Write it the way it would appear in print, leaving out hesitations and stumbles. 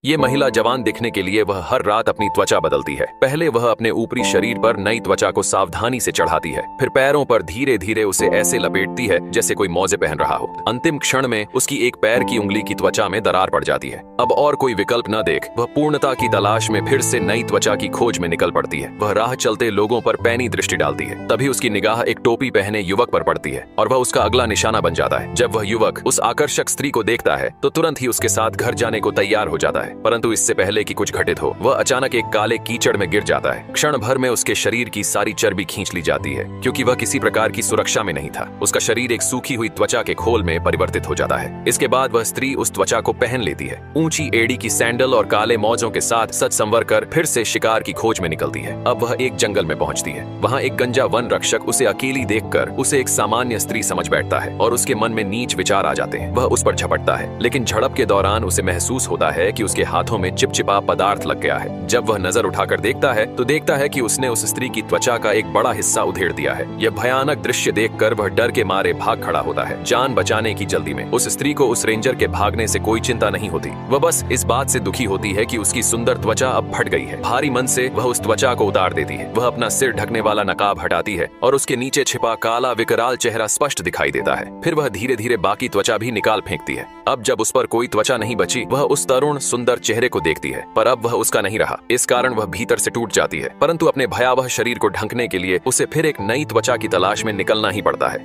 ये महिला जवान दिखने के लिए वह हर रात अपनी त्वचा बदलती है। पहले वह अपने ऊपरी शरीर पर नई त्वचा को सावधानी से चढ़ाती है, फिर पैरों पर धीरे धीरे उसे ऐसे लपेटती है जैसे कोई मौजे पहन रहा हो। अंतिम क्षण में उसकी एक पैर की उंगली की त्वचा में दरार पड़ जाती है। अब और कोई विकल्प न देख वह पूर्णता की तलाश में फिर से नई त्वचा की खोज में निकल पड़ती है। वह राह चलते लोगों पर पैनी दृष्टि डालती है। तभी उसकी निगाह एक टोपी पहने युवक पर पड़ती है और वह उसका अगला निशाना बन जाता है। जब वह युवक उस आकर्षक स्त्री को देखता है तो तुरंत ही उसके साथ घर जाने को तैयार हो जाता है। परंतु इससे पहले कि कुछ घटित हो, वह अचानक एक काले कीचड़ में गिर जाता है। क्षण भर में उसके शरीर की सारी चर्बी खींच ली जाती है, क्योंकि वह किसी प्रकार की सुरक्षा में नहीं था। उसका शरीर एक सूखी हुई त्वचा के खोल में परिवर्तित हो जाता है। इसके बाद वह स्त्री उस त्वचा को पहन लेती है। ऊंची एड़ी की सैंडल और काले मौजों के साथ सज संवर कर फिर से शिकार की खोज में निकलती है। अब वह एक जंगल में पहुंचती है। वहां एक गंजा वन रक्षक उसे अकेली देखकर उसे एक सामान्य स्त्री समझ बैठता है और उसके मन में नीच विचार आ जाते हैं। वह उस पर झपटता है, लेकिन झड़प के दौरान उसे महसूस होता है कि उसके हाथों में चिपचिपा पदार्थ लग गया है। जब वह नजर उठाकर देखता है तो देखता है कि उसने उस स्त्री की त्वचा का एक बड़ा हिस्सा उधेड़ दिया है। यह भयानक दृश्य देखकर वह डर के मारे भाग खड़ा होता है, जान बचाने की जल्दी में। उस स्त्री को उस रेंजर के भागने से कोई चिंता नहीं होती। वह बस इस बात से दुखी होती है कि उसकी सुंदर त्वचा अब फट गई है। भारी मन से वह उस त्वचा को उतार देती है। वह अपना सिर ढकने वाला नकाब हटाती है और उसके नीचे छिपा काला विकराल चेहरा स्पष्ट दिखाई देता है। फिर वह धीरे धीरे बाकी त्वचा भी निकाल फेंकती है। अब जब उस पर कोई त्वचा नहीं बची, वह उस तरुण सुंदर चेहरे को देखती है, पर अब वह उसका नहीं रहा। इस कारण वह भीतर से टूट जाती है, परंतु अपने भयावह शरीर को ढंकने के लिए उसे फिर एक नई त्वचा की तलाश में निकलना ही पड़ता है।